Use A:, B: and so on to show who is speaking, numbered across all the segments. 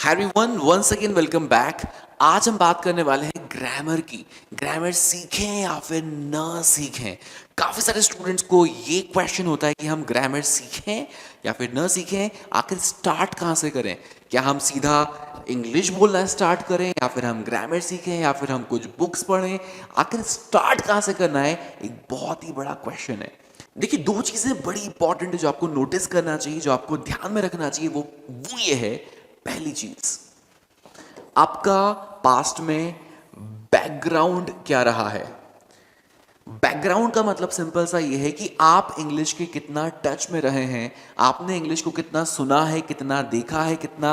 A: हाय everyone, once again welcome back. आज हम बात करने वाले हैं ग्रामर की। ग्रामर सीखें या फिर ना सीखें। काफ़ी सारे स्टूडेंट्स को ये क्वेश्चन होता है कि हम ग्रामर सीखें या फिर ना सीखें, आखिर स्टार्ट कहाँ से करें। क्या हम सीधा इंग्लिश बोलना स्टार्ट करें या फिर हम ग्रामर सीखें या फिर हम कुछ बुक्स पढ़ें, आखिर स्टार्ट कहाँ से करना है, एक बहुत ही बड़ा क्वेश्चन है। देखिए, दो चीज़ें बड़ी इंपॉर्टेंट है जो आपको नोटिस करना चाहिए, जो आपको ध्यान में रखना चाहिए, वो ये है। पहली चीज, आपका पास्ट में बैकग्राउंड क्या रहा है। बैकग्राउंड का मतलब सिंपल सा ये है कि आप इंग्लिश के कितना टच में रहे हैं, आपने इंग्लिश को कितना सुना है, कितना देखा है, कितना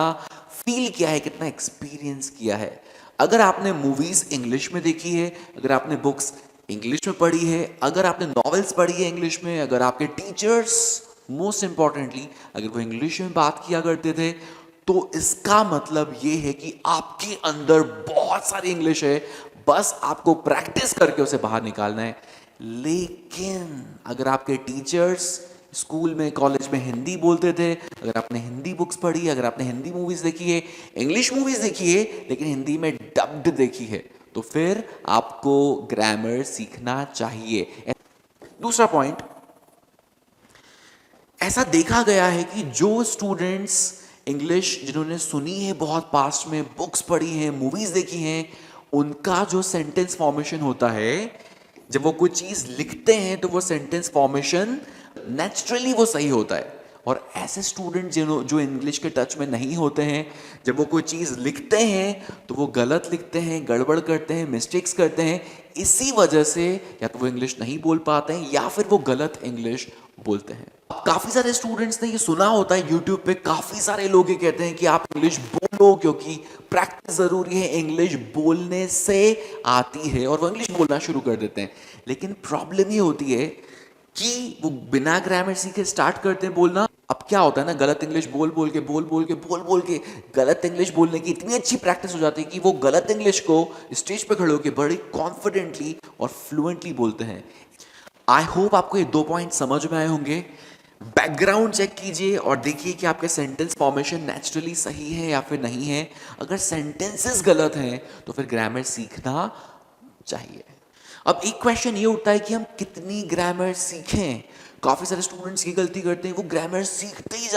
A: फील किया है, कितना एक्सपीरियंस किया है। अगर आपने मूवीज इंग्लिश में देखी है, अगर आपने बुक्स इंग्लिश में पढ़ी है, अगर आपने नॉवेल्स पढ़ी है इंग्लिश में, अगर आपके टीचर्स मोस्ट इंपॉर्टेंटली अगर वो इंग्लिश में बात किया करते थे, तो इसका मतलब ये है कि आपके अंदर बहुत सारी इंग्लिश है, बस आपको प्रैक्टिस करके उसे बाहर निकालना है। लेकिन अगर आपके टीचर्स स्कूल में कॉलेज में हिंदी बोलते थे, अगर आपने हिंदी बुक्स पढ़ी, अगर आपने हिंदी मूवीज देखी है, इंग्लिश मूवीज देखी है लेकिन हिंदी में डब्ड देखी है, तो फिर आपको ग्रामर सीखना चाहिए। दूसरा पॉइंट, ऐसा देखा गया है कि जो स्टूडेंट्स इंग्लिश जिन्होंने सुनी है बहुत पास्ट में, बुक्स पढ़ी हैं, मूवीज देखी हैं, उनका जो सेंटेंस फॉर्मेशन होता है, जब वो कोई चीज लिखते हैं तो वो सेंटेंस फॉर्मेशन नेचुरली वो सही होता है। और ऐसे स्टूडेंट जो इंग्लिश के टच में नहीं होते हैं, जब वो कोई चीज लिखते हैं तो वो गलत लिखते हैं, गड़बड़ करते हैं, मिस्टेक्स करते हैं। इसी वजह से या तो वो इंग्लिश नहीं बोल पाते हैं या फिर वो गलत इंग्लिश बोलते हैं। काफी सारे स्टूडेंट्स ने ये सुना होता है यूट्यूब पे, काफी सारे लोग ये कहते हैं कि आप इंग्लिश बोलो क्योंकि प्रैक्टिस जरूरी है, इंग्लिश बोलने से आती है, और वो इंग्लिश बोलना शुरू कर देते हैं। लेकिन प्रॉब्लम ये होती है कि वो बिना ग्रामर सीखे स्टार्ट करते हैं बोलना। अब क्या होता है ना, गलत इंग्लिश बोल बोल के गलत इंग्लिश बोलने की इतनी अच्छी प्रैक्टिस हो जाती है कि वो गलत इंग्लिश को स्टेज पे खड़े होकर बड़ी कॉन्फिडेंटली और फ्लुएंटली बोलते हैं। आई होप आपको ये दो पॉइंट समझ में आए होंगे। बैकग्राउंड चेक कीजिए और देखिए कि आपके सेंटेंस फॉर्मेशन नेचुरली सही है या फिर नहीं है। अगर सेंटेंसेस गलत हैं तो फिर ग्रामर सीखना चाहिए। अब एक क्वेश्चन ये उठता है कि हम कितनी ग्रामर सीखें। काफी सारे स्टूडेंट्स ये गलती करते हैं, वो ग्रामर सीखते ही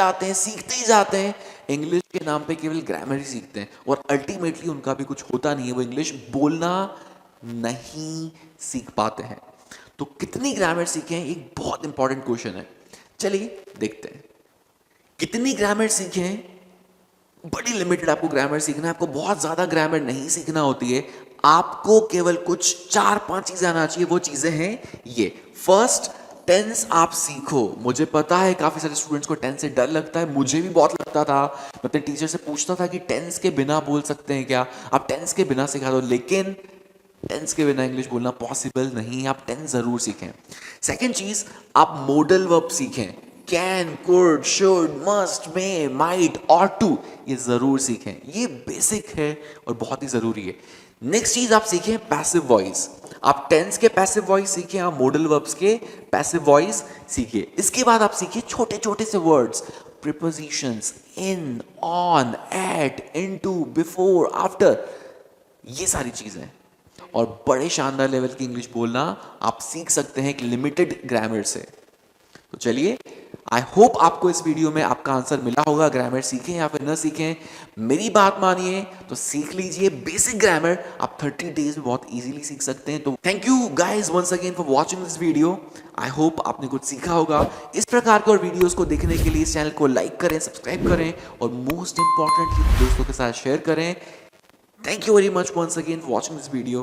A: जाते हैं, इंग्लिश के नाम पे केवल ग्रामर ही सीखते हैं और अल्टीमेटली उनका भी कुछ होता नहीं है, वो इंग्लिश बोलना नहीं सीख पाते हैं। तो कितनी ग्रामर सीखें, एक बहुत इंपॉर्टेंट क्वेश्चन है। चलिए देखते हैं कितनी ग्रामर सीखें। बड़ी लिमिटेड आपको ग्रामर सीखना है, आपको बहुत ज्यादा ग्रामर नहीं सीखना होती है। आपको केवल कुछ 4-5 चीजें आना चाहिए। वो चीजें हैं ये। फर्स्ट, टेंस आप सीखो। मुझे पता है काफी सारे स्टूडेंट्स को टेंस से डर लगता है, मुझे भी बहुत लगता था। मैं अपने टीचर से पूछता था कि टेंस के बिना बोल सकते हैं क्या, आप टेंस के बिना सिखा दो, लेकिन टेंस के बिना इंग्लिश बोलना पॉसिबल नहीं है। आप टेंस जरूर सीखें। सेकेंड चीज, आप मॉडल वर्ब सीखें। Can, could, should, must, may, might, ought to, ये जरूर सीखें। ये बेसिक है और बहुत ही जरूरी है। नेक्स्ट चीज आप सीखें पैसिव वॉइस। आप टेंस के पैसिव वॉइस सीखें, आप मॉडल वर्ब्स के पैसिव वॉइस सीखिए। इसके बाद आप सीखिए छोटे छोटे से words, prepositions, in, on, at, into, before, after, ये सारी चीजें। और बड़े शानदार लेवल की इंग्लिश बोलना आप सीख सकते हैं एक लिमिटेड ग्रामर से। तो चलिए, आई होप आपको इस वीडियो में आपका आंसर मिला होगा। ग्रामर सीखें या फिर न सीखें, मेरी बात मानिए तो सीख लीजिए बेसिक ग्रामर। आप 30 डेज में बहुत इजीली सीख सकते हैं। तो thank you guys once again for watching this video. I hope आपने कुछ सीखा होगा। इस प्रकार के और वीडियोस को देखने के लिए इस चैनल को लाइक करें, सब्सक्राइब करें और मोस्ट इंपॉर्टेंटली दोस्तों के साथ शेयर करें। Thank you very much once again for watching this video.